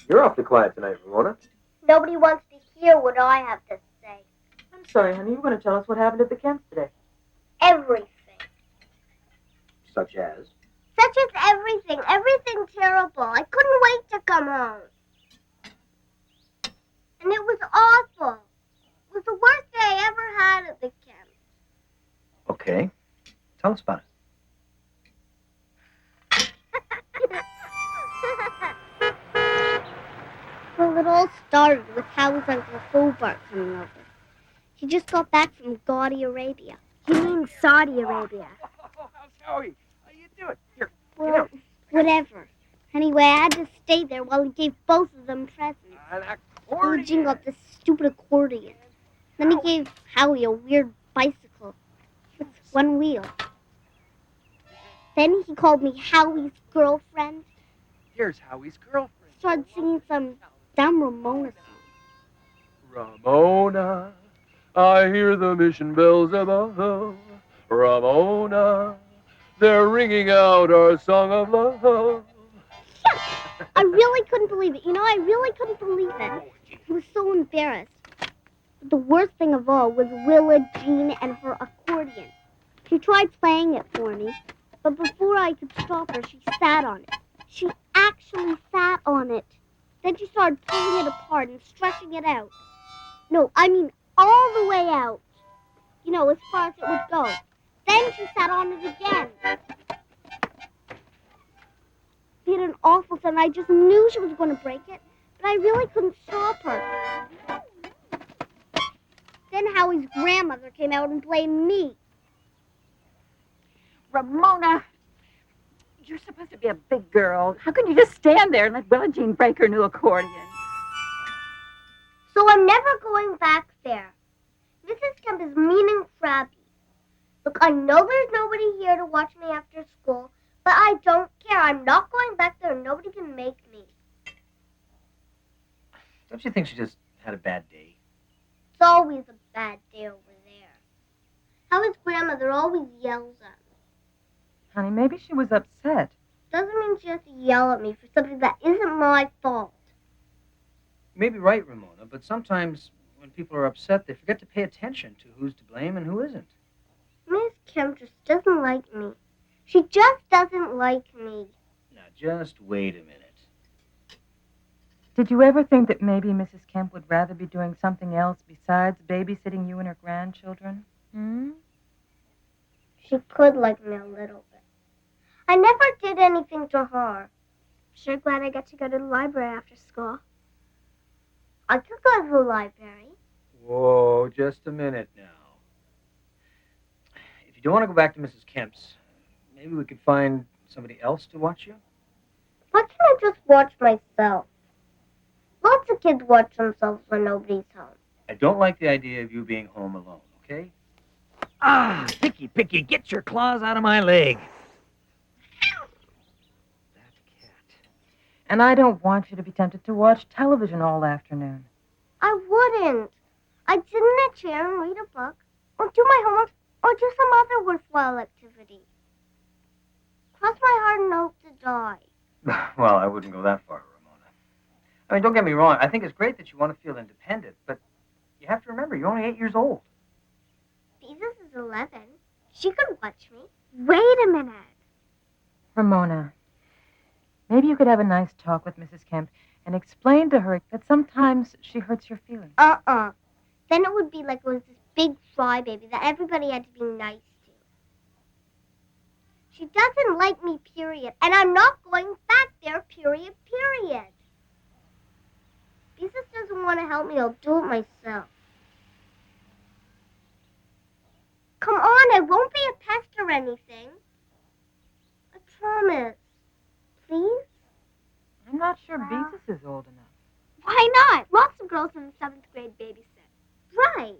You're awfully quiet tonight, Ramona. Nobody wants to hear what I have to say. I'm sorry, honey. You were going to tell us what happened at the camps today. Everything. Such as? Such as everything. Everything terrible. I couldn't wait to come home. And it was awful. It was the worst day I ever had at the camp. Okay. Tell us about it. Well, it all started with Howie's Uncle Hobart coming over. He just got back from Saudi Arabia. You mean Saudi Arabia? How's Howie? How you doing? Here, Well, whatever. Anyway, I had to stay there while he gave both of them presents. Luigi got this stupid accordion. Then he gave Howie a weird bicycle with one wheel. Then he called me Howie's girlfriend. Here's Howie's girlfriend. Started singing some dumb Ramona song. Ramona, I hear the mission bells above. Ramona, they're ringing out our song of love. I really couldn't believe it. I really couldn't believe it. I was so embarrassed. But the worst thing of all was Willa Jean and her accordion. She tried playing it for me, but before I could stop her, she sat on it. She actually sat on it. Then she started pulling it apart and stretching it out. No, I mean all the way out. As far as it would go. Then she sat on it again. She had an awful sound. I just knew she was going to break it, but I really couldn't stop her. Then Howie's grandmother came out and blamed me. Ramona, you're supposed to be a big girl. How can you just stand there and let Willa Jean break her new accordion? So I'm never going back there. Mrs. Kemp is mean and crabby. Look, I know there's nobody here to watch me after school, but I don't care. I'm not going back there. Nobody can make me. Don't you think she just had a bad day? It's always a bad day over there. Howie's grandmother always yells at me. Honey, maybe she was upset. Doesn't mean she has to yell at me for something that isn't my fault. You may be right, Ramona, but sometimes when people are upset, they forget to pay attention to who's to blame and who isn't. Miss Kemp just doesn't like me. She just doesn't like me. Now, just wait a minute. Did you ever think that maybe Mrs. Kemp would rather be doing something else besides babysitting you and her grandchildren? She could like me a little bit. I never did anything to her. Sure glad I got to go to the library after school. I could go to the library. Whoa, just a minute now. If you don't want to go back to Mrs. Kemp's, maybe we could find somebody else to watch you? Why can't I just watch myself? Lots of kids watch themselves when nobody's home. I don't like the idea of you being home alone, okay? Ah, Picky, get your claws out of my leg. That cat. And I don't want you to be tempted to watch television all afternoon. I wouldn't. I'd sit in a chair and read a book, or do my homework, or do some other worthwhile activity. Cross my heart and hope to die. Well, I wouldn't go that far, Ramona. I mean, don't get me wrong. I think it's great that you want to feel independent, but you have to remember, you're only 8 years old. Jesus is 11. She could watch me. Wait a minute. Ramona, maybe you could have a nice talk with Mrs. Kemp and explain to her that sometimes she hurts your feelings. Then it would be like it was this big crybaby that everybody had to be nice to. She doesn't like me, period. And I'm not going back there, period. Jesus doesn't want to help me. I'll do it myself. Come on, I won't be a pest or anything. I promise. Please? I'm not sure Beezus is old enough. Why not? Lots of girls in the 7th grade babysit. Right.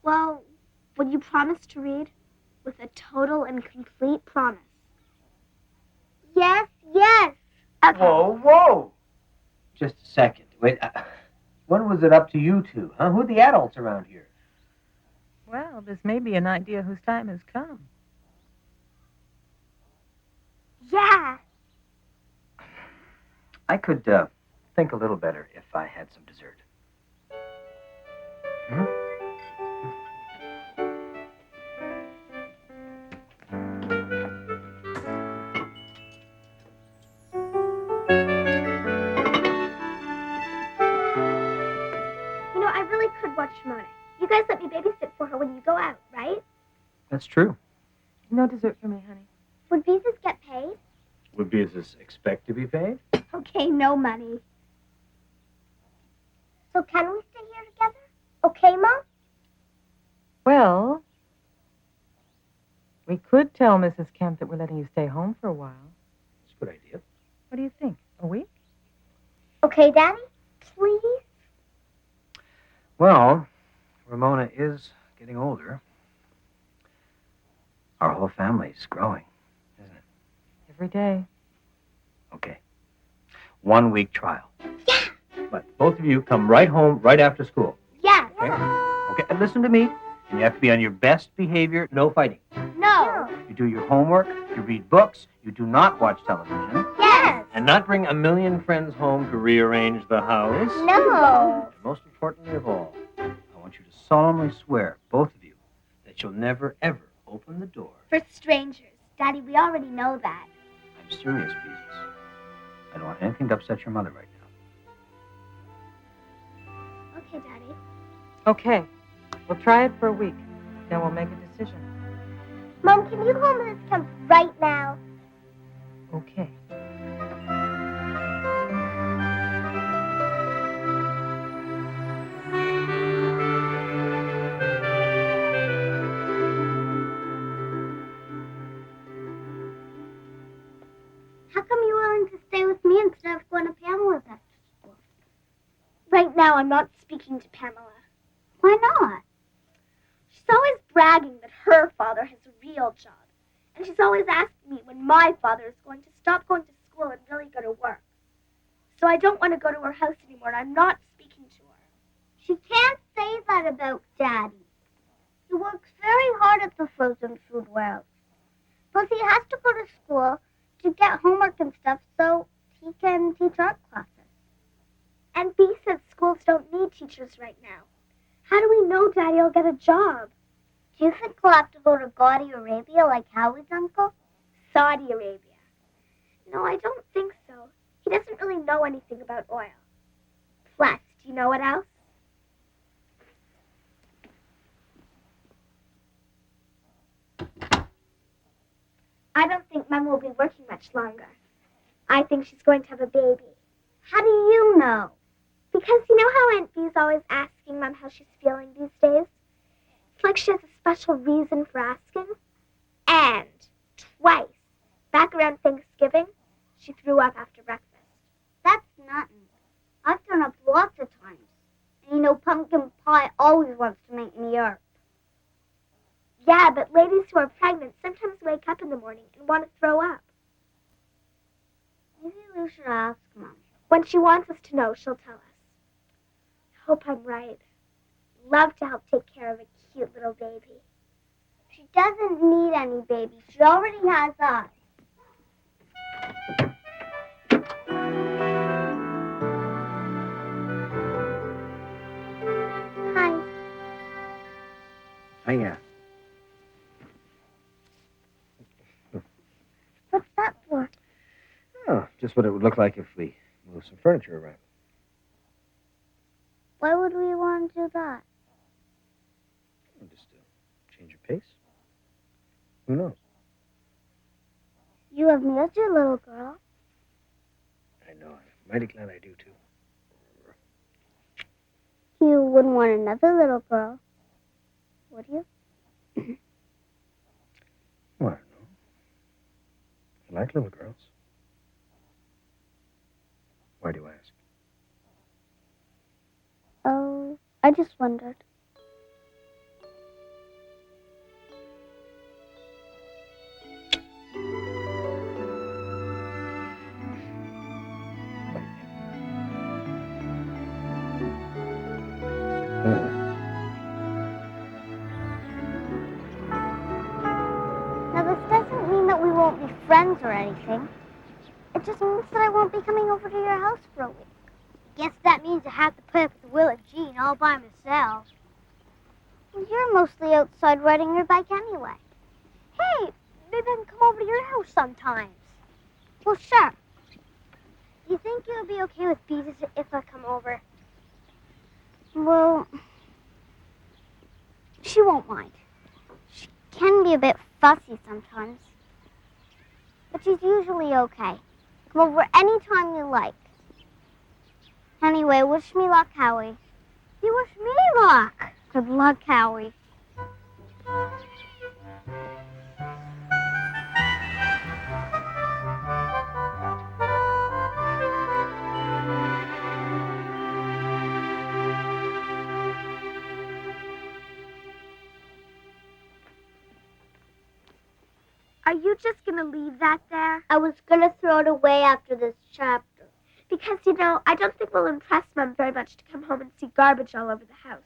Well, would you promise to read? With a total and complete promise. Yes. Okay. Whoa. Just a second. Wait, when was it up to you two? Huh? Who are the adults around here? Well, this may be an idea whose time has come. Yeah. I could think a little better if I had some dessert. Hmm? You know, I really could watch Ramona. You guys let me babysit for her when you go out, right? That's true. No dessert for me, honey. Would visas get paid? Would visas expect to be paid? Okay, no money. So can we stay here together? Okay, Mom? Well, we could tell Mrs. Kemp that we're letting you stay home for a while. That's a good idea. What do you think? A week? Okay, Daddy? Please? Well, Ramona is getting older. Our whole family's growing, isn't it? Every day. Okay. 1 week trial. Yeah! But both of you come right home right after school. Yes! Okay, and listen to me. And you have to be on your best behavior, no fighting. No! You do your homework, you read books, you do not watch television, Yes! And not bring a million friends home to rearrange the house. No! and most importantly of all, I want you to solemnly swear, both of you, that you'll never, ever open the door. For strangers. Daddy, we already know that. I'm serious, Jesus. I don't want anything to upset your mother right now. Okay, Daddy. Okay. We'll try it for a week. Then we'll make a decision. Mom, can you call Mrs. Kemp right now? Okay. How come you're willing to stay with me instead of going to Pamela's after school? Right now, I'm not speaking to Pamela. Why not? She's always bragging that her father has a real job. And she's always asking me when my father is going to stop going to school and really go to work. So I don't want to go to her house anymore, and I'm not speaking to her. She can't say that about Daddy. He works very hard at the frozen food warehouse. Plus, he has to go to school to get homework and stuff so he can teach art classes. And B said schools don't need teachers right now. How do we know Daddy will get a job? Do you think he'll have to go to Saudi Arabia like Howie's uncle? Saudi Arabia. No, I don't think so. He doesn't really know anything about oil. Plus, do you know what else? I don't think Mom will be working much longer. I think she's going to have a baby. How do you know? Because you know how Aunt Bee's always asking Mom how she's feeling these days? It's like she has a special reason for asking. And twice, back around Thanksgiving, she threw up after breakfast. That's nothing. I've thrown up lots of times. And you know, pumpkin pie always wants to make me up. Yeah, but ladies who are pregnant sometimes wake up in the morning and want to throw up. Maybe we should ask Mom. When she wants us to know, she'll tell us. I hope I'm right. Love to help take care of a cute little baby. She doesn't need any babies. She already has us. Hi. Hiya. What's that for? Oh, just what it would look like if we moved some furniture around. Why would we want to do that? Just change your pace. Who knows? You have me as your little girl. I know. I'm mighty glad I do, too. You wouldn't want another little girl, would you? Well, I don't know. I like little girls. Why do you ask? Oh, I just wondered. Now, this doesn't mean that we won't be friends or anything. It It just means that I won't be coming over to your house for a week. Guess that means I have to put up with Will and Jean all by myself. Well, you're mostly outside riding your bike anyway. Hey, maybe I can come over to your house sometimes. Well, sure. Do you think it would be okay with Beavis if I come over? Well, she won't mind. She can be a bit fussy sometimes. But she's usually okay. Come over anytime you like. Anyway, wish me luck, Howie. You wish me luck. Good luck, Howie. Are you just going to leave that there? I was going to throw it away after this chapter. Because, I don't think we'll impress Mom very much to come home and see garbage all over the house.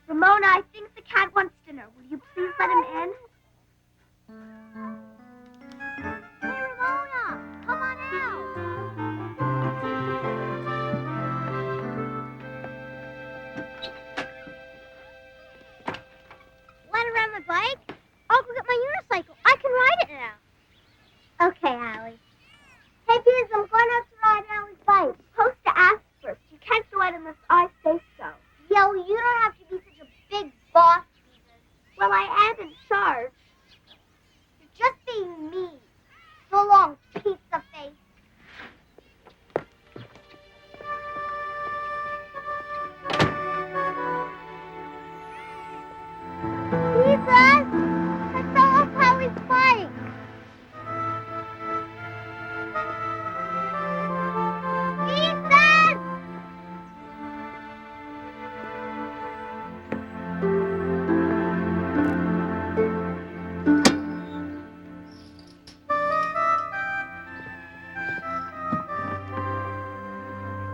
Ramona, I think the cat wants dinner. Will you please let him in? Hey, Ramona, come on out. Want to ride my bike? I'll go get my unicycle. I can ride it now. Okay, Allie. Hey, Piers, I'm going out to ride Allie's bike. You're supposed to ask first. You can't go out unless I say so. Yeah, well, you don't have to be such a big boss, Piers. Well, I am in charge. You're just being mean. So long, pizza face. Jesus! I fell off Hallie's bike. Jesus!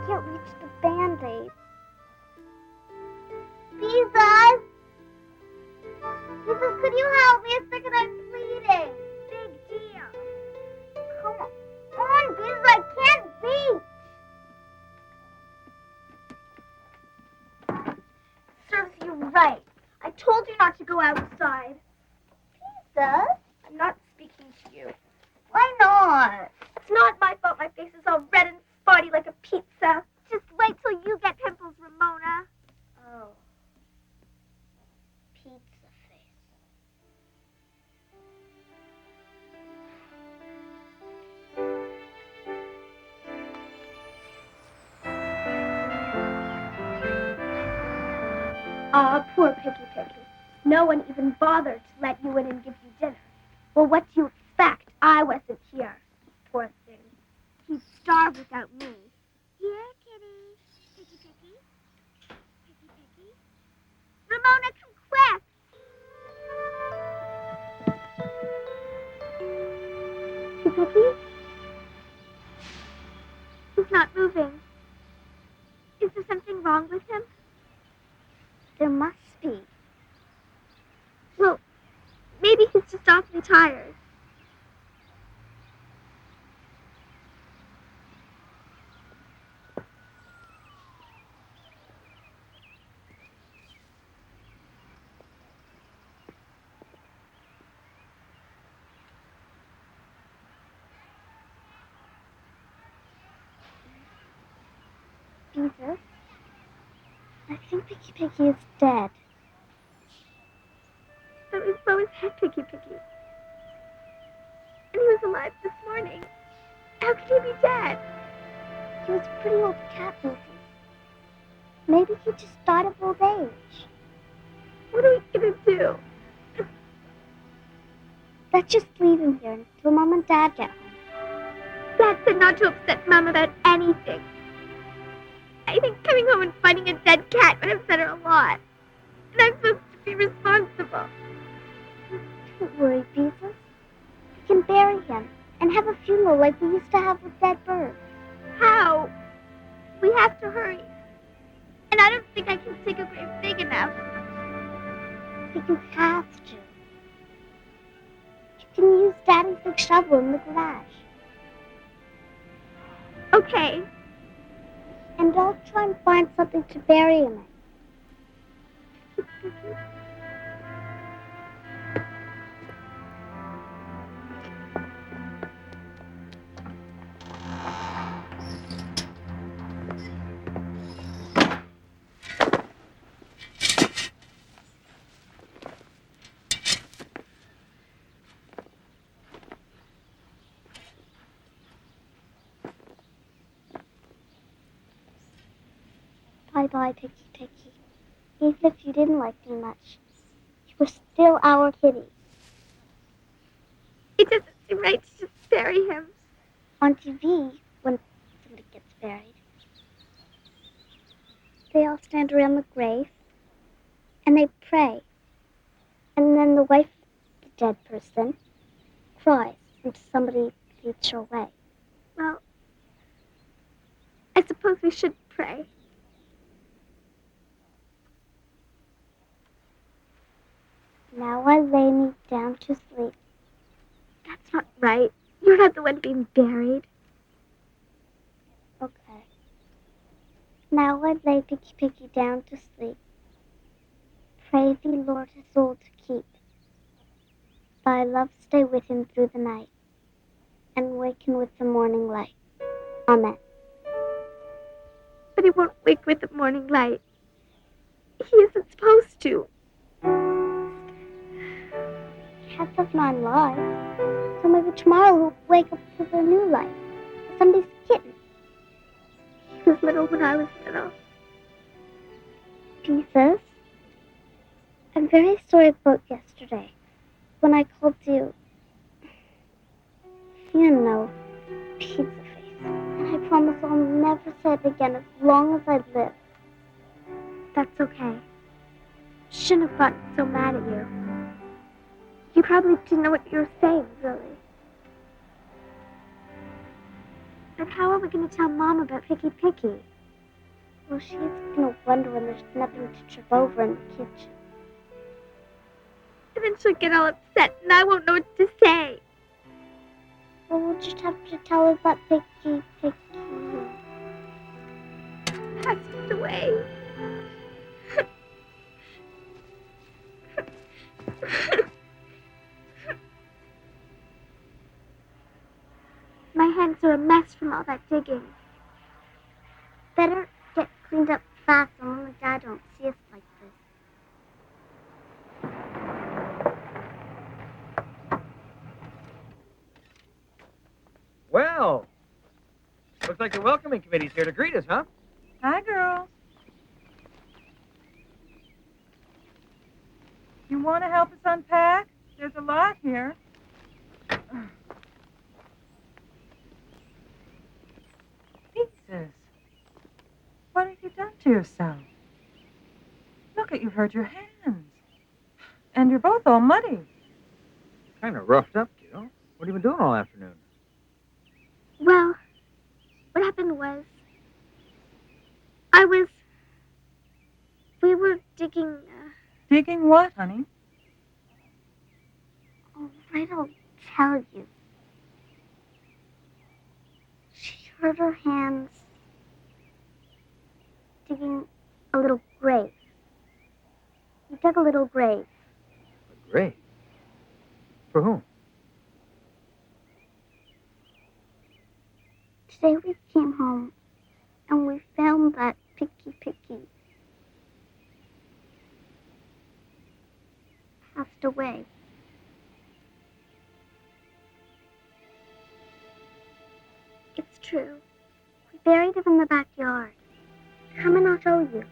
I can't reach the Band-Aid. Jesus! Jesus, could you help me? It's like I'm bleeding. Big deal. Come on, Jesus, I can't reach. Serves you right. I told you not to go outside. Jesus? I'm not speaking to you. Why not? It's not my fault my face is all red and spotty like a pizza. Just wait till you get pimples, Ramona. Oh. Pizza face. Ah, poor Picky Picky. No one even bothered to let you in and give you dinner. Well, what do you expect? I wasn't here. Poor thing. He'd starve without me. Here, kitty. Picky Picky. Picky Picky. Ramona, come quick. Picky Picky? He's not moving. Is there something wrong with him? There must be. Well, maybe he's just awfully tired. Jesus, I think Picky Picky is dead. So is head, Picky Picky. And he was alive this morning. How could he be dead? He was a pretty old cat, Moses. Maybe he just died of old age. What are we gonna do? Let's just leave him here until Mom and Dad get home. Dad said not to upset Mom about anything. I think coming home and finding a dead cat would upset her a lot. And I'm supposed to be responsible. Don't worry, Jesus. We can bury him and have a funeral like we used to have with dead birds. How? We have to hurry. And I don't think I can dig a grave big enough. But you have to. You can use Daddy's big shovel in the garage. Okay. And I'll try and find something to bury him in. Bye-bye, Picky Picky. Even if you didn't like me much, you were still our kitty. It doesn't seem right to just bury him. On TV, when somebody gets buried, they all stand around the grave and they pray. And then the wife of the dead person cries until somebody leads her away. Well, I suppose we should pray. Now I lay me down to sleep. That's not right. You're not the one being buried. Okay. Now I lay Picky Picky down to sleep. Pray thee, Lord, his soul to keep. Thy love stay with him through the night, and waken with the morning light. Amen. But he won't wake with the morning light. He isn't supposed to. He has lived 9 lives, so maybe tomorrow he'll wake up to the new life. Somebody's kitten. He was little when I was little. Jesus, I'm very sorry about yesterday, when I called you, you know, pizza face. And I promise I'll never say it again as long as I live. That's okay. Shouldn't have gotten so mad at you. You probably didn't know what you were saying, really. But how are we going to tell Mom about Picky Picky? Well, she's gonna wonder when there's nothing to trip over in the kitchen. And then she'll get all upset and I won't know what to say. Well, we'll just have to tell her that Picky Picky Passed away. My hands are a mess from all that digging. better get cleaned up fast so Mom and Dad don't see us like this. Well, looks like the welcoming committee's here to greet us, huh? Hi, girls. You want to help us unpack? There's a lot here. Jesus. What have you done to yourself? Look at, you've hurt your hands. And you're both all muddy. Kind of roughed up, kiddo. What have you been doing all afternoon? Well, what happened was, we were digging, Digging what, honey? All right, I'll tell you. She hurt her hands digging a little grave. We dug a little grave. A grave? For whom? Today we came home and we found that Picky Picky passed away. it's true. We buried him in the backyard. Come and I'll show you.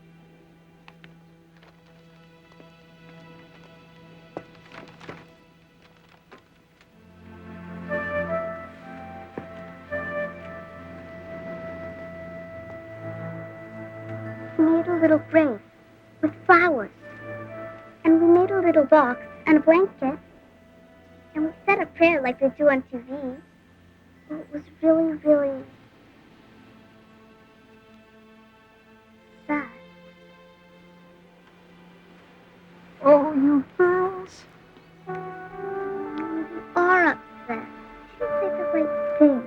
We made a little grave with flowers. And we made a little box and a blanket. And we said a prayer like they do on TV. It was really, really sad. Oh, you girls. You are upset. You say the right thing.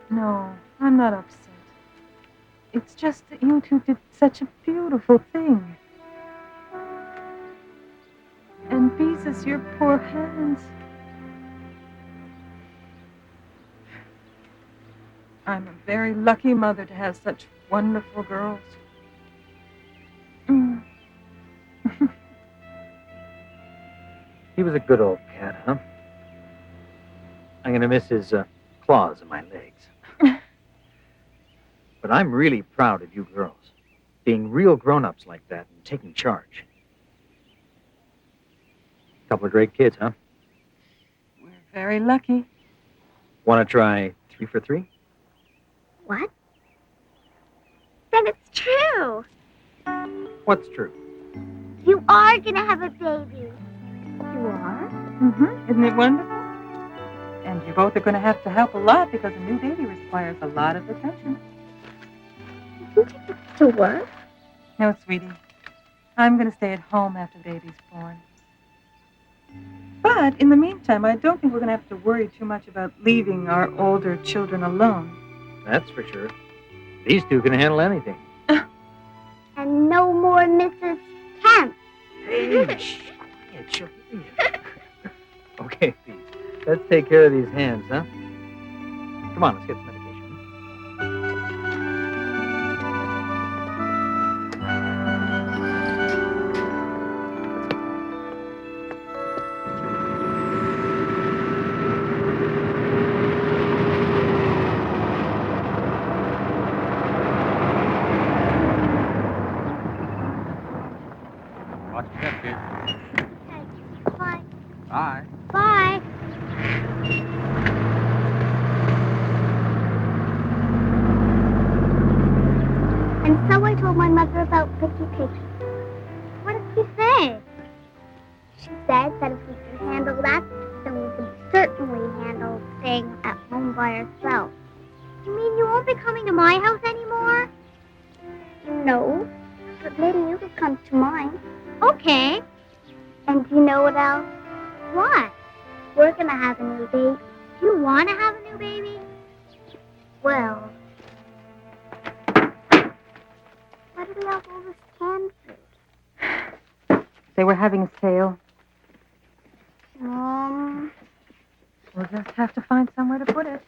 No, I'm not upset. It's just that you two did such a beautiful thing. And Beezus, your poor hands. I'm a very lucky mother to have such wonderful girls. Mm. He was a good old cat, huh? I'm gonna miss his claws in my legs. But I'm really proud of you girls, being real grown-ups like that and taking charge. Couple of great kids, huh? We're very lucky. Want to try 3 for 3? What? Then it's true. What's true? You are gonna have a baby. You are? Mm-hmm. Isn't it wonderful? And you both are going to have to help a lot because a new baby requires a lot of attention. You take this to work? No, sweetie. I'm going to stay at home after the baby's born. But in the meantime, I don't think we're going to have to worry too much about leaving our older children alone. That's for sure. These two can handle anything. And no more Mrs. Kemp. Hey, shh, quiet, she'll hear you. Okay, Pete. Let's take care of these hands, huh? Come on, let's get some medication. Watch your step, kid. Okay, bye. Bye. Bye. And so I told my mother about Picky Piggy. What did she say? She said that if we could handle that, then we could certainly handle staying at home by ourselves. You mean you won't be coming to my house anymore? No, but maybe you could come to mine. Okay. And you know what else? What? We're gonna have a new baby. You wanna have a new baby? Well, why do we have all this canned food? They were having a sale. We'll just have to find somewhere to put it.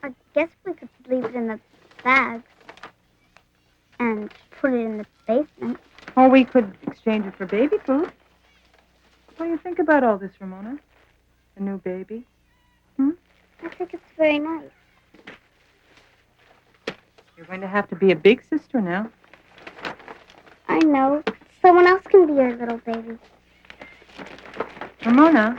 I guess we could leave it in the bags and put it in the basement. Or we could exchange it for baby food. What do you think about all this, Ramona? A new baby? I think it's very nice. You're going to have to be a big sister now. I know. Someone else can be your little baby. Ramona.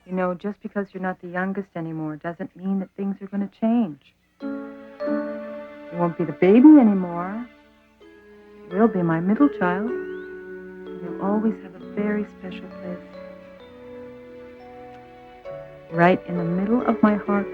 You know, just because you're not the youngest anymore doesn't mean that things are going to change. You won't be the baby anymore. You will be my middle child. You'll always have a very special place. Right in the middle of my heart.